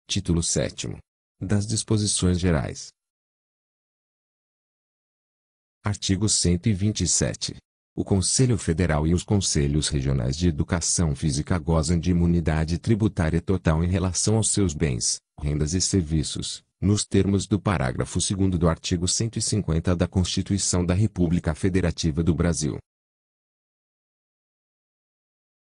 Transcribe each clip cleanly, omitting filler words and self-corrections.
Título 7º. Das Disposições Gerais. Artigo 127. O Conselho Federal e os Conselhos Regionais de Educação Física gozam de imunidade tributária total em relação aos seus bens, rendas e serviços, nos termos do parágrafo 2º do artigo 150 da Constituição da República Federativa do Brasil.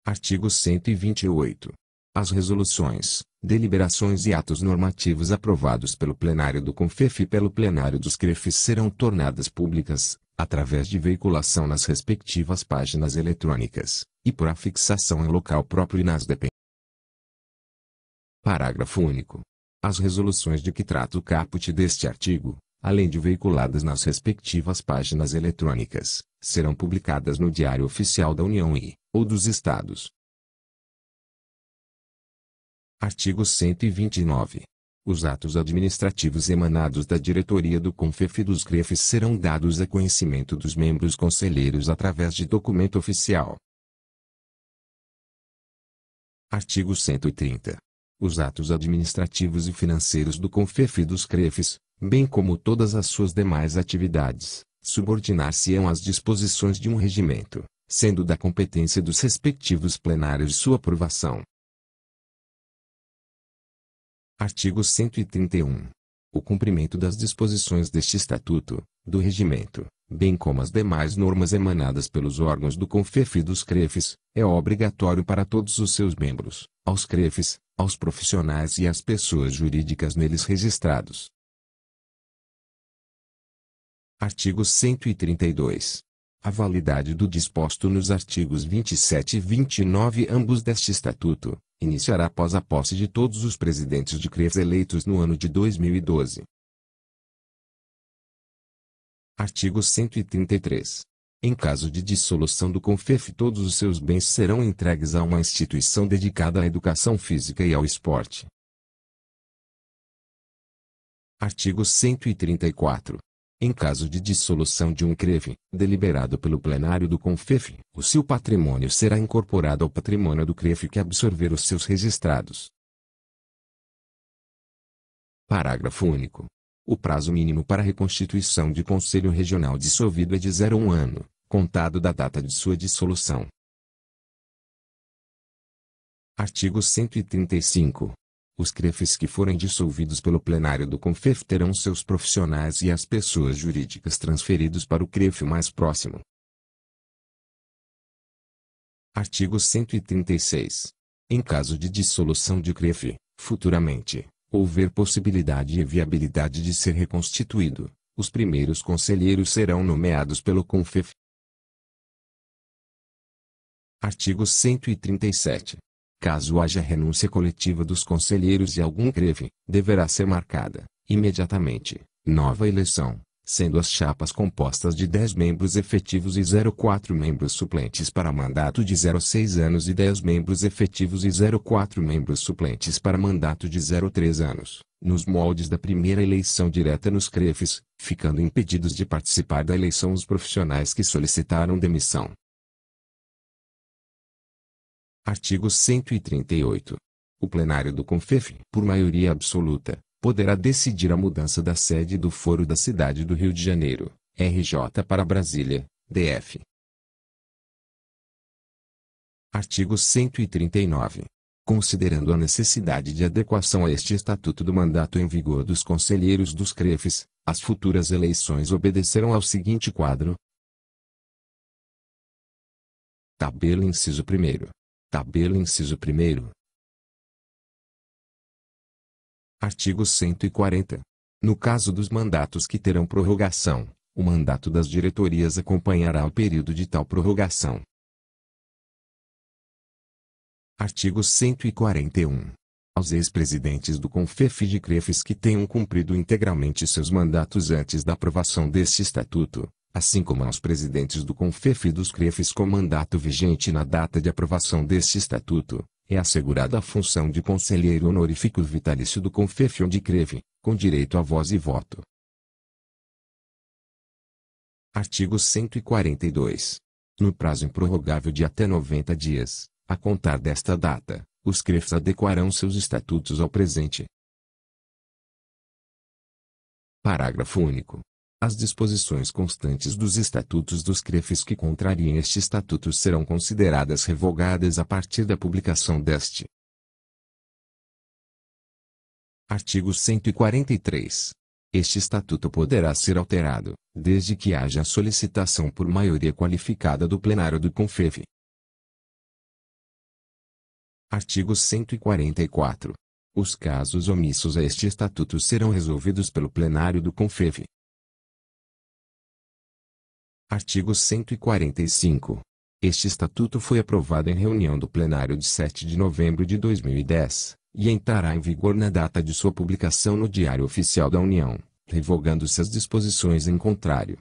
Artigo 128. As resoluções, deliberações e atos normativos aprovados pelo plenário do CONFEF e pelo plenário dos CREFES serão tornadas públicas, através de veiculação nas respectivas páginas eletrônicas, e por afixação em local próprio e nas dependências. Parágrafo único. As resoluções de que trata o caput deste artigo, além de veiculadas nas respectivas páginas eletrônicas, serão publicadas no Diário Oficial da União e, ou dos Estados. Artigo 129. Os atos administrativos emanados da diretoria do CONFEF e dos CREFES serão dados a conhecimento dos membros conselheiros através de documento oficial. Artigo 130. Os atos administrativos e financeiros do CONFEF e dos CREFES, bem como todas as suas demais atividades, subordinar-se-ão às disposições de um regimento, sendo da competência dos respectivos plenários sua aprovação. Artigo 131. O cumprimento das disposições deste Estatuto, do Regimento, bem como as demais normas emanadas pelos órgãos do CONFEF e dos CREFES, é obrigatório para todos os seus membros, aos CREFES, aos profissionais e às pessoas jurídicas neles registrados. Artigo 132. A validade do disposto nos artigos 27 e 29 ambos deste Estatuto, iniciará após a posse de todos os presidentes de CREFES eleitos no ano de 2012. Artigo 133. Em caso de dissolução do CONFEF, todos os seus bens serão entregues a uma instituição dedicada à educação física e ao esporte. Artigo 134. Em caso de dissolução de um CREF, deliberado pelo plenário do CONFEF, o seu patrimônio será incorporado ao patrimônio do CREF que absorver os seus registrados. Parágrafo único. O prazo mínimo para a reconstituição de conselho regional dissolvido é de 0 a 1 ano, contado da data de sua dissolução. Artigo 135. Os CREFES que forem dissolvidos pelo plenário do CONFEF terão seus profissionais e as pessoas jurídicas transferidos para o CREF mais próximo. Artigo 136. Em caso de dissolução de CREF, futuramente, houver possibilidade e viabilidade de ser reconstituído, os primeiros conselheiros serão nomeados pelo CONFEF. Artigo 137. Caso haja renúncia coletiva dos conselheiros e algum CREF, deverá ser marcada, imediatamente, nova eleição, sendo as chapas compostas de 10 membros efetivos e 0,4 membros suplentes para mandato de 0 a 6 anos e 10 membros efetivos e 0,4 membros suplentes para mandato de 0 a 3 anos, nos moldes da primeira eleição direta nos CREFES, ficando impedidos de participar da eleição os profissionais que solicitaram demissão. Artigo 138. O plenário do CONFEF, por maioria absoluta, poderá decidir a mudança da sede do foro da cidade do Rio de Janeiro, RJ, para Brasília, DF. Artigo 139. Considerando a necessidade de adequação a este Estatuto do mandato em vigor dos conselheiros dos CREFES, as futuras eleições obedecerão ao seguinte quadro. Tabela inciso 1º. Tabela inciso 1º. Artigo 140. No caso dos mandatos que terão prorrogação, o mandato das diretorias acompanhará o período de tal prorrogação. Artigo 141. Aos ex-presidentes do CONFEF e de CREFES que tenham cumprido integralmente seus mandatos antes da aprovação deste Estatuto, assim como aos presidentes do CONFEF e dos CREFES com mandato vigente na data de aprovação deste Estatuto, é assegurada a função de conselheiro honorífico vitalício do CONFEF ou de CREF, com direito a voz e voto. Artigo 142. No prazo improrrogável de até 90 dias, a contar desta data, os CREFs adequarão seus estatutos ao presente. Parágrafo único. As disposições constantes dos estatutos dos CREFs que contrariem este estatuto serão consideradas revogadas a partir da publicação deste. Artigo 143. Este estatuto poderá ser alterado, desde que haja solicitação por maioria qualificada do plenário do CONFEV. Artigo 144. Os casos omissos a este estatuto serão resolvidos pelo plenário do CONFEV. Artigo 145. Este estatuto foi aprovado em reunião do plenário de 7 de novembro de 2010, e entrará em vigor na data de sua publicação no Diário Oficial da União, revogando-se as disposições em contrário.